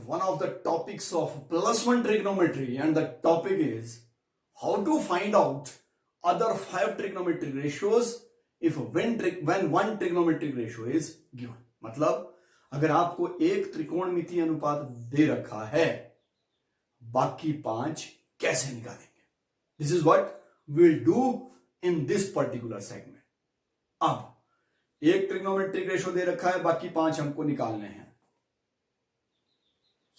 one of the topics of plus one trigonometry, and the topic is how to find out other 5 trigonometric ratios if when one trigonometric ratio is given. मतलब अगर आपको एक त्रिकोणमितीय अनुपात दे रखा है, बाकी 5 कैसे निकालेंगे? This is what we will do in this particular segment. अब एक ट्रिग्नोमेट्रिक रेशियो दे रखा है, बाकी 5 हमको निकालने हैं.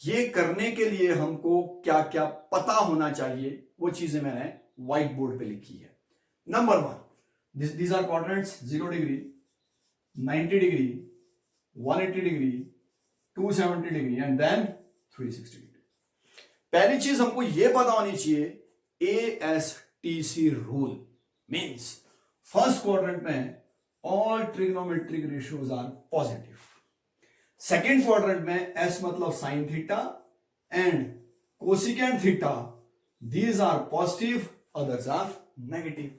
ये करने के लिए हमको क्या क्या पता होना चाहिए, वो चीजें मैंने व्हाइट बोर्ड पे लिखी है. Number 1, these are quadrants 0 degree, 90 degree, 180 degree, 270 degree and then 360 degree. पहली चीज हमको यह पता होनी चाहिए ASTC rule means first quadrant में all trigonometric ratios are positive. Second quadrant में S मतलब sine theta and cosecant theta, these are positive, others are negative.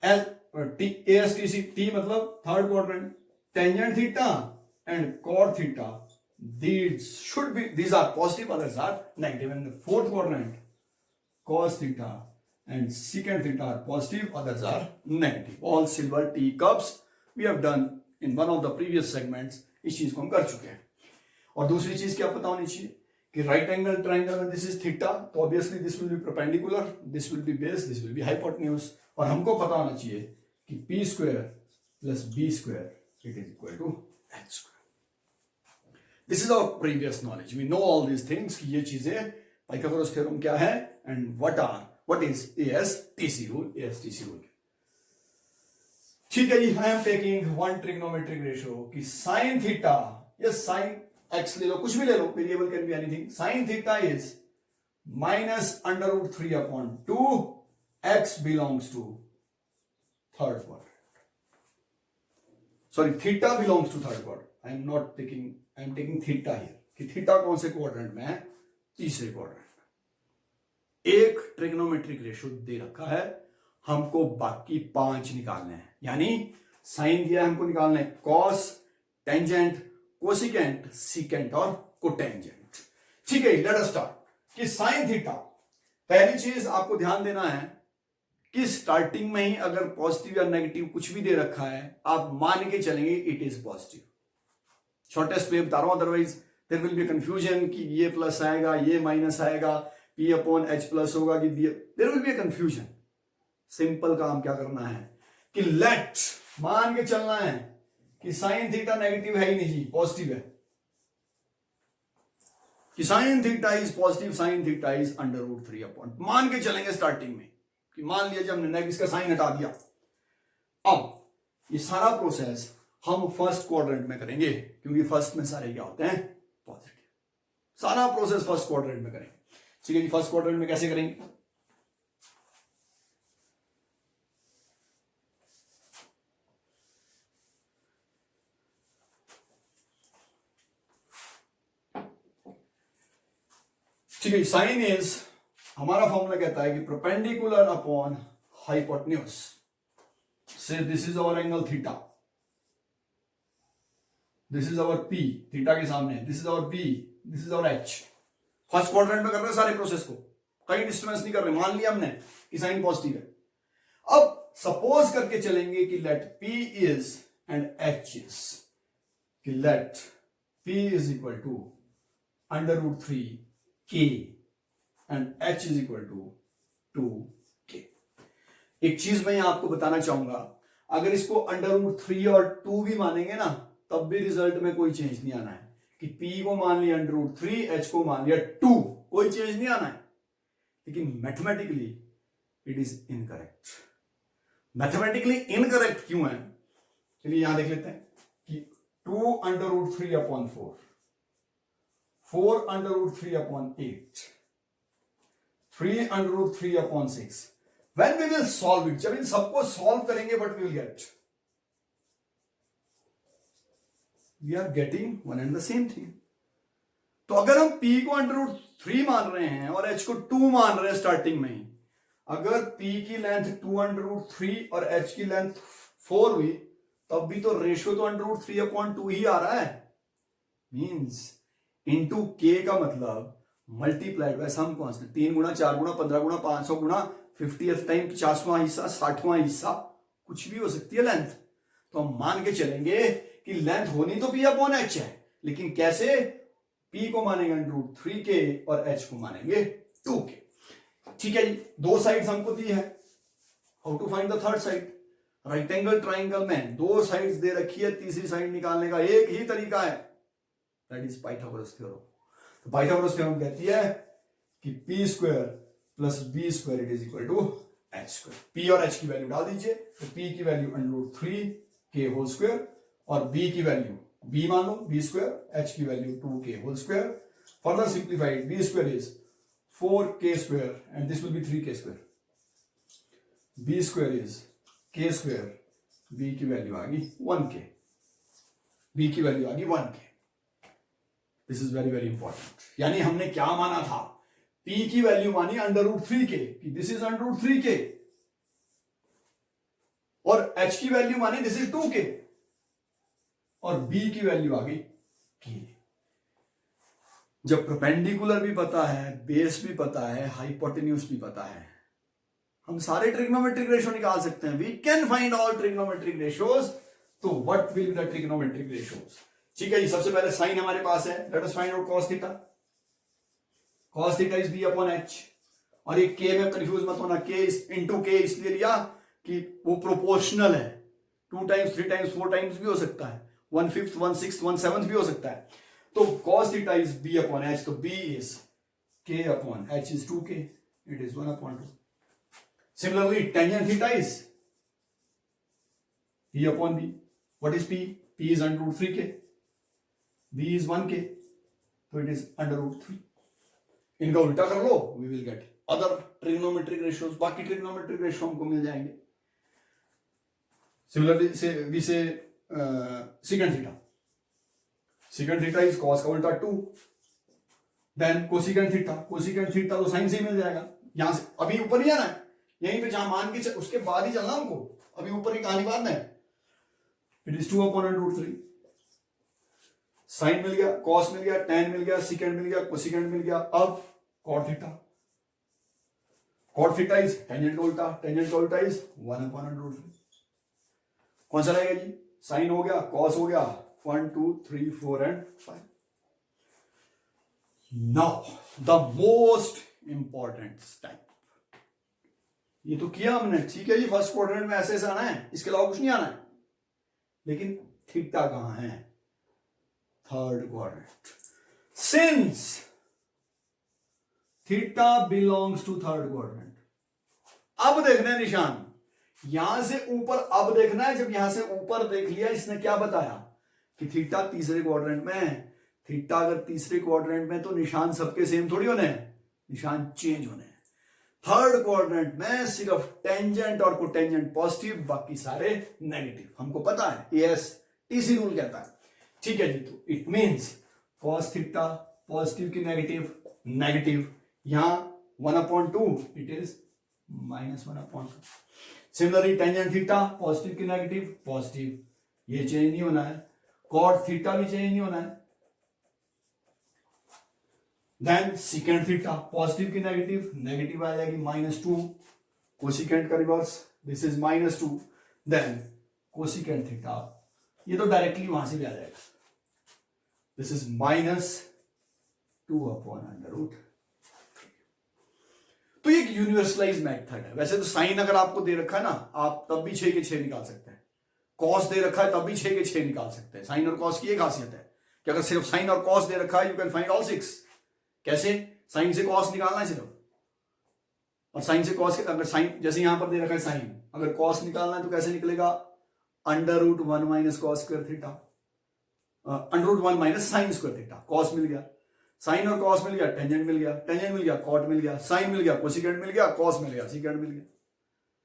ASTC T मतलब third quadrant, tangent theta and cot theta, these are positive, others are negative. And the fourth quadrant, cos theta and secant theta are positive, others are negative. All silver teacups we have done in one of the previous segments. इस चीज को हम कर चुके हैं. और दूसरी चीज क्या पता होनी चाहिए कि राइट एंगल ट्राइंगल में दिस इज थीटा, तो obviously this will be perpendicular, this will be base, this will be hypotenuse. और हमको पता होना चाहिए कि p square plus b square it is equal to h square. This is our previous knowledge. We know all these things कि ये चीजें Pythagoras theorem क्या है and what is ASTC rule, ASTC rule. ठीक है जी, I am taking one trigonometric ratio कि sin theta, yes sin x ले लो, कुछ भी ले लो, variable can be anything. Sin theta is minus under root 3 upon 2, x belongs to third quadrant. Sorry, theta belongs to third quadrant. I am taking theta here कि theta कौन से quadrant में है? तीसरे क्वाड्रेंट में. एक ट्रिग्नोमेट्रिक रेशियो दे रखा है, हमको बाकी 5 निकालने हैं. यानी साइन दिया हमको निकालना है कॉस, टेंजेंट, कोसिकेंट, सीकेंट और कोटेंजेंट. ठीक है, लेट अस स्टार्ट कि साइन थीटा. पहली चीज आपको ध्यान देना है कि स्टार्टिंग में ही अगर पॉजिटिव या नेगेटिव कुछ भी दे रखा है, आप मान के चलेंगे it is positive. Shortest way बता रहा हूं, otherwise there will be confusion कि ये प्लस आएगा, ये माइनस आएगा, P अपॉन H प्लस होगा कि there will be a confusion. Simple काम क्या करना है कि लेट मान के चलना है कि साइन थीटा नेगेटिव है ही नहीं, पॉजिटिव है. कि sine theta is positive, sine theta is under root 3 upon, मान के चलेंगे स्टार्टिंग में कि मान लिया जब हमने नेगेटिव का साइन हटा दिया. अब ये सारा प्रोसेस हम फर्स्ट क्वाड्रेंट में करेंगे क्योंकि फर्स्ट में सारे क्या होते हैं? पॉजिटिव. सारा प्रोसेस फर्स्ट क्वाड्रेंट में करेंगे. ठीक है जी, फर्स्ट क्वाड्रेंट में कैसे करेंगे? ठीक है, साइन इज, हमारा फॉर्मूला कहता है कि perpendicular upon hypotenuse. So this is our angle theta, this is our P, theta के सामने, this is our B, this is our H. First quadrant में कर रहे हैं सारे प्रोसेस को, कहीं डिस्टर्बेंस नहीं कर रहे. मान लिया हमने कि साइन पॉजिटिव है. अब सपोज करके चलेंगे कि let P is and H is, कि let P is equal to under root 3 K and H is equal to 2K. एक चीज मैं यहां आपको बताना चाहूंगा, अगर इसको अंडर रूट 3 और 2 भी मानेंगे ना, तब भी रिजल्ट में कोई चेंज नहीं आना है. कि P को मान लिया अंडर रूट 3, H को मान लिया 2, कोई चेंज नहीं आना है. लेकिन mathematically it is incorrect. Mathematically incorrect क्यों है? चलिए यहां देख लेते हैं कि 2 under root 3 upon 4, 4 under root 3 upon 8, 3 under root 3 upon 6. When we will solve it, जब इन सबको सॉल्व करेंगे, what we will get? We are getting one and the same thing. तो अगर हम P को अंडर रूट 3 मान रहे हैं और H को 2 मान रहे हैं स्टार्टिंग में ही, अगर P की लेंथ 2 अंडर रूट 3 और H की लेंथ 4 हुई, तब भी तो रेशियो तो अंडर रूट 3 अपॉन 2 ही आ रहा है. मीन्स इंटू के का मतलब मल्टीप्लाइड बाय सम कांस्टेंट, 3 गुना 4 गुना 15 गुना 500 गुना 50th टाइम 50वां हिस्सा 60वां हिस्सा कुछ भी हो सकती है लेंथ। तो हम मान के चलेंगे कि लेंथ होनी तो पी अपॉन एच है, लेकिन कैसे? पी को मानेंगे √3k और एच को मानेंगे 2k। ठीक है जी, दो साइड्स हमको दी है। How to find the third side? Right angle triangle में दो साइड्स दे रखी है, तीसरी साइड निकालने का एक ही तरीका है, दैट इज पाइथागोरस थ्योरम। तो पाइथागोरस थ्योरम कहती है कि p square plus b square it is equal to H square. p और h की वैल्यू डाल दीजिए, तो p की वैल्यू √3k होल स्क्वायर और b की वैल्यू b मान लो b स्क्वायर, h की value 2k whole square. Further simplified b square is 4k square and this will be 3k square. b square is k square, b की value आ गई 1k, b की value आ गई 1k। This is very very important. यानी हमने क्या माना था? p की वैल्यू मानी √3k, कि दिस इज √3k, और h की वैल्यू मानी दिस इज 2k, और b की वैल्यू आ गई k। जब परपेंडिकुलर भी पता है, बेस भी पता है, हाइपोटेन्यूज भी पता है, हम सारे ट्रिग्नोमेट्रिक रेशियो निकाल सकते हैं। We can find all trigonometric ratios. तो what will be the trigonometric ratios? ठीक है जी, सबसे पहले साइन हमारे पास है, let us find out cos theta. cos theta is b upon h, और ये k में कंफ्यूज मत होना, k इंटू k इसलिए लिया कि वो प्रोपोर्शनल है, 2 टाइम्स 3 टाइम्स 4 टाइम्स भी हो सकता है, 1/5 1/6 1/7 भी हो सकता है। तो cos theta is b upon h, तो b is k upon h is 2k, it is 1/2। Similarly, tangent theta is p upon b. What is p? p is √3k. b is 1k. So it is √3. इनका उल्टा कर लो, we will get other trigonometric ratios. बाकी trigonometric ratio हमको मिल जाएंगे। Similarly, we say secant theta. Secant theta is cos का उल्टा 2. Then cosecant theta. Cosecant theta तो sin से ही मिल जाएगा। यहां से अभी ऊपर ही आना है, यहीं पे जहां मान के उसके बाद ही चलना हमको, अभी ऊपर की कहानी बाद में। It is 2 upon √3। साइन मिल गया, कॉस मिल गया, tan मिल गया, सिकेंड मिल गया, कोसिकेंड मिल गया। अब cot theta, cot theta is tangent का उल्टा, टेंजेंट का उल्टा इज 1 अपॉन √3। कौन सा रहेगा जी? साइन हो गया, कॉस हो गया, 1 2 3 4 and 5। Now the most important step, ये तो किया हमने, ठीक है जी, फर्स्ट क्वाड्रेंट में ऐसे आना है, इसके अलावा कुछ नहीं आना है। लेकिन थीटा कहां है? Third quadrant. Since theta belongs to third quadrant, अब देखना है निशान, यहां से ऊपर अब देखना है। जब यहां से ऊपर देख लिया, इसने क्या बताया कि थीटा तीसरे क्वाड्रेंट में है। थीटा अगर तीसरे क्वाड्रेंट में, तो निशान सबके सेम थोड़ी होने हैं, निशान चेंज होने हैं। थर्ड क्वाड्रेंट में सिर्फ टेंजेंट और कोटेंजेंट पॉजिटिव, बाकी सारे नेगेटिव। हमको पता है, ASTC रूल कहता है। ठीक है जी, तो it means cos theta positive की नेगेटिव, नेगेटिव, यहां 1/2 it is -1/2। Similarly tangent theta positive की नेगेटिव, पॉजिटिव, ये चेंज नहीं होना है। कॉट थीटा भी चेंज नहीं होना है। देन सिकेंड थीटा पॉजिटिव की नेगेटिव, नेगेटिव आ जाएगी -2, कोसिकेंट का reverse, this is -2। Then cosecant theta, ये तो डायरेक्टली वहां से भी आ जाएगा, दिस इज -2 अपॉन √3। तो ये एक यूनिवर्सलाइज मेथड है। वैसे तो साइन अगर आपको दे रखा है ना, आप तब भी 6 के 6 निकाल सकते हैं। कॉस दे रखा है तब भी 6 के 6 निकाल सकते हैं। साइन और कॉस की एक खासियत है कि अगर सिर्फ साइन और कॉस दे रखा है, यू कैन फाइंड ऑल 6। कैसे? साइन से कॉस निकालना है सिर्फ, और साइन से कॉस, अगर साइन जैसे यहां पर दे रखा है साइन, अगर कॉस निकालना है तो कैसे निकलेगा? √1 minus cos square theta, √1 minus sine square theta. Cos मिल गया, साइन और कॉस मिल गया, टेंजेंट मिल गया, टेंजेंट मिल गया, कॉट मिल गया, साइन मिल गया, कोसिकेंट मिल गया, कॉस मिल गया, सिकेंट मिल गया।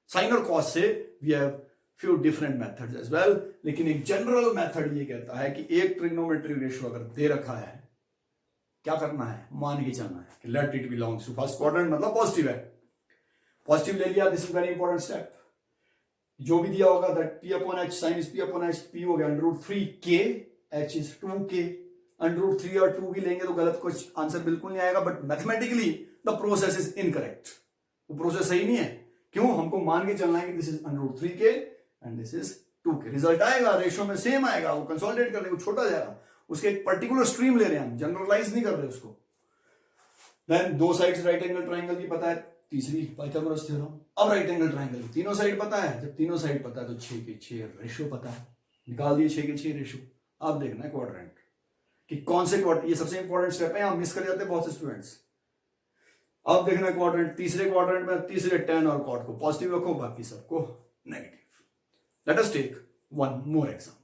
साइन और कॉस से we have few different methods as well, लेकिन एक जनरल मेथड ये कहता है कि एक ट्रिग्नोमेट्रिक रेशियो अगर दे रखा है, क्या करना है? मान के चलना है कि let it belongs to first quadrant, मतलब पॉजिटिव है। पॉजिटिव ले लिया, this is very important step. जो भी दिया होगा that p upon h, sine is p upon h, p हो गया √3k, h इज 2k, √3 और 2 भी लेंगे तो गलत कुछ आंसर बिल्कुल नहीं आएगा, but mathematically the process is incorrect, वो प्रोसेस सही नहीं है। क्यों? हमको मान के चलना है कि this is √3k and this is 2k। Result आएगा रेशियो में सेम आएगा, वो कंसोलिडेट करने को छोटा जाएगा, उसके एक पर्टिकुलर स्ट्रीम ले रहे हैं हम, जनरलाइज नहीं कर रहे उसको। देन दो साइड्स राइट एंगल ट्राइंगल की पता है, तीसरी पाइथागोरस थ्योरम। अब राइट एंगल ट्राइंगल तीनों साइड पता है, जब तीनों साइड पता है तो 6 के 6 रेशियो पता है, निकाल दिए 6 के 6 रेशियो। अब देखना है क्वाड्रेंट कि कौन से क्वाड्रेंट, ये सबसे इंपॉर्टेंट स्टेप है, यहां मिस कर जाते हैं बहुत से स्टूडेंट्स। अब देखना है क्वाड्रेंट, तीसरे क्वाड्रेंट में तीसरे tan और cot को पॉजिटिव रखो, बाकी सबको negative. Let us take one more example.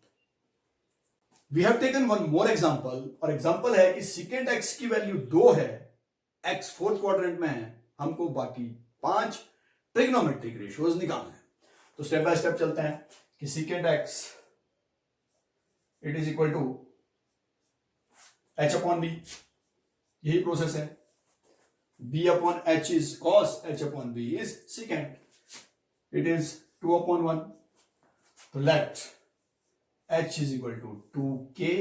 We have taken one more example, और एग्जांपल है कि secant x की वैल्यू 2 है, x फोर्थ क्वाड्रेंट में है, हमको बाकी 5 ट्रिग्नोमेट्रिक रेशियोज निकालने हैं। तो स्टेप बाय स्टेप चलते हैं कि secant x it is equal to h/b, यही प्रोसेस है। b/h is cos, h/b is secant, it is 2/1। तो let h is equal to 2k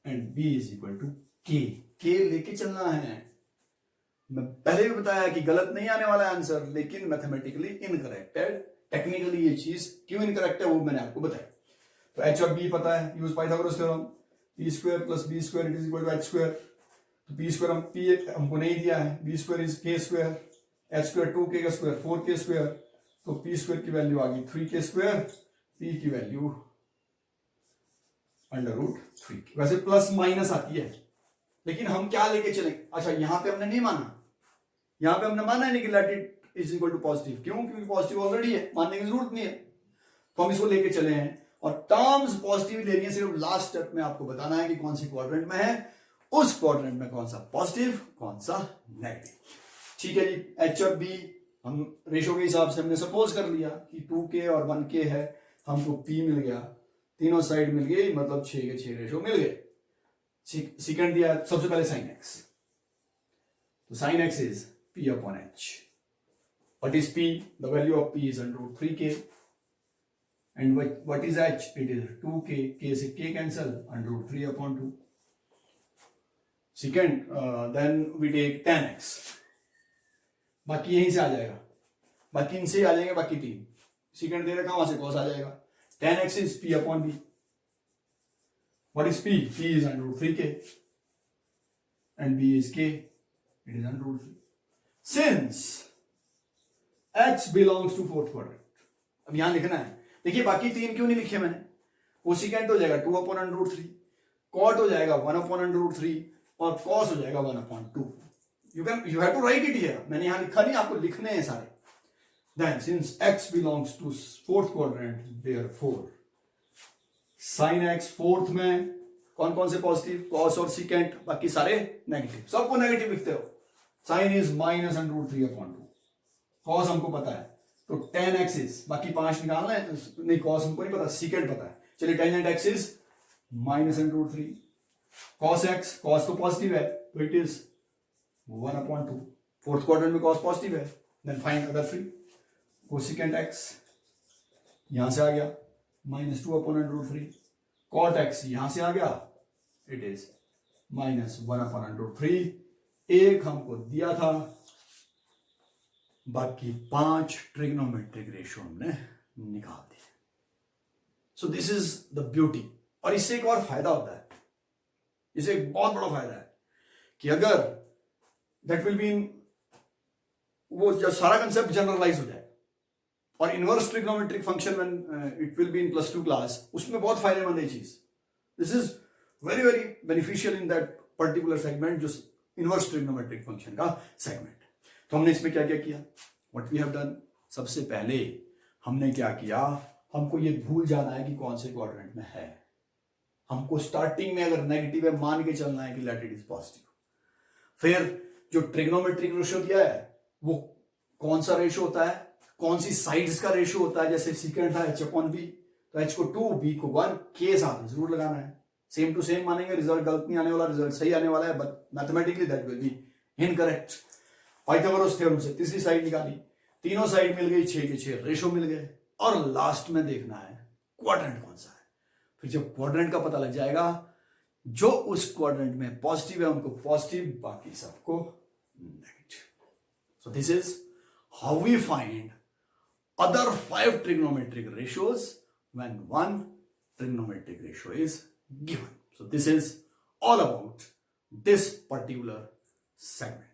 and b is equal to k लेके चलना है। मैं पहले भी बताया कि गलत नहीं आने वाला आंसर, लेकिन मैथमेटिकली इनकरेक्ट है। टेक्निकली ये चीज क्यों इनकरेक्ट है वो मैंने आपको बताया। तो h और b पता है, use Pythagoras theorem, p² + b² it is equal to h²। तो p² हमको नहीं दिया है, b² is k², h² 2k का स्क्वायर 4k², तो p² की वैल्यू आ गई 3k², p की वैल्यू √3k। वैसे प्लस माइनस आती है, लेकिन हम क्या लेके चले, अच्छा यहां पे हमने नहीं माना, यहां पे हमने माना है नहीं कि let it is equal to positive. क्यों? क्योंकि पॉजिटिव ऑलरेडी है, मानने की जरूरत नहीं है, तो हम इसको लेके चले हैं। और टर्म्स पॉजिटिव लेनी है, सिर्फ लास्ट स्टेप में आपको बताना है कि कौन सी क्वाड्रेंट में है, उस क्वाड्रेंट में कौन सा पॉजिटिव कौन सा नेगेटिव। ठीक है जी, h और b हम रेशो के हिसाब से हमने सपोज कर लिया कि 2k और 1k है, हमको p मिल गया, तीनों साइड मिल गई, मतलब 6 के 6 रेशो मिल गए। सेकंड दिया सबसे पहले sin x, तो sin x is p/h। what is p? the value of p is √3k and what is h? it is 2k, k से k cancel, √3/2। Second, then we take tan x, बाकी यहीं से आ जाएगा, बाकी इनसे ही आ जाएंगे, बाकी 3 सेकंड दे रखा, वहां से cos आ जाएगा। tan x is p/b। what is p? p is √3k and b is k, it is √3। since h belongs to fourth quadrant, अब यहां लिखना है, देखिए बाकी 3 क्यों नहीं लिखे मैंने, वो सेकंड हो जाएगा 2/√3, cot हो जाएगा 1/√3 और cos हो जाएगा 1/2। you have to write it here, मैंने यहां लिखा नहीं, आपको लिखने हैं सारे। then since x belongs to fourth quadrant, therefore sin x fourth में कौन कौन से पॉजिटिव, cos और secant, बाकी सारे नेगेटिव, सबको नेगेटिव लिखते हो। sin is -√3/2, cos हमको पता है, तो tan x is, बाकी 5 निकालना है, नहीं cos हमको नहीं पता, secant पता है, चलिए tangent x is -√3, cos x, cos तो पॉजिटिव है, तो इट इज 1/2, फोर्थ क्वाड्रेंट में cos पॉजिटिव है। Then find other 3, cosecant x यहां से आ गया -2/√3, cot x यहां से आ गया, इट इज -1/√3। एक हमको दिया था, बाकी 5 ट्रिग्नोमेट्रिक रेशियो हमने निकाल दिए। So this is the beauty. और इससे एक और फायदा होता है, इससे एक बहुत बड़ा फायदा है कि अगर दैट विल बी इन, वो जब सारा कंसेप्ट जनरलाइज हो जाए, और inverse trigonometric function when it will be in +2 class, उसमें बहुत फायदेमंद है चीज। This is very very beneficial in that particular segment, जो इनवर्स ट्रिग्नोमेट्रिक फंक्शन का सेगमेंट। तो हमने इसमें क्या क्या किया, व्हाट वी हैव डन, सबसे पहले हमने क्या किया, हमको ये भूल जाना है कि कौन से क्वाड्रेंट में है। हमको स्टार्टिंग में अगर नेगेटिव है मान के चलना है कि लेट इट इज पॉजिटिव। फिर जो ट्रिग्नोमेट्रिक रेशियो दिया है वो कौन सा रेशियो होता है, कौन सी साइड्स का रेशियो होता है, जैसे सेकंड था h/b, तो h को 2, b को 1, k साथ में जरूर लगाना है। सेम टू सेम मानेंगे, रिजल्ट गलत नहीं आने वाला, रिजल्ट सही आने वाला है, but mathematically that will be incorrect. Pythagoras theorem से तीसरी साइड निकाली, तीनों साइड मिल गई, 6 के 6 रेशो मिल गए, और लास्ट में देखना है क्वाड्रेंट कौन सा है। फिर जब क्वाड्रेंट का पता लग जाएगा, जो उस क्वाड्रेंट में पॉजिटिव है उनको पॉजिटिव, बाकी सबको negative. So this is how we find other 5 trigonometric ratios when one trigonometric ratio is given. So this is all about this particular segment.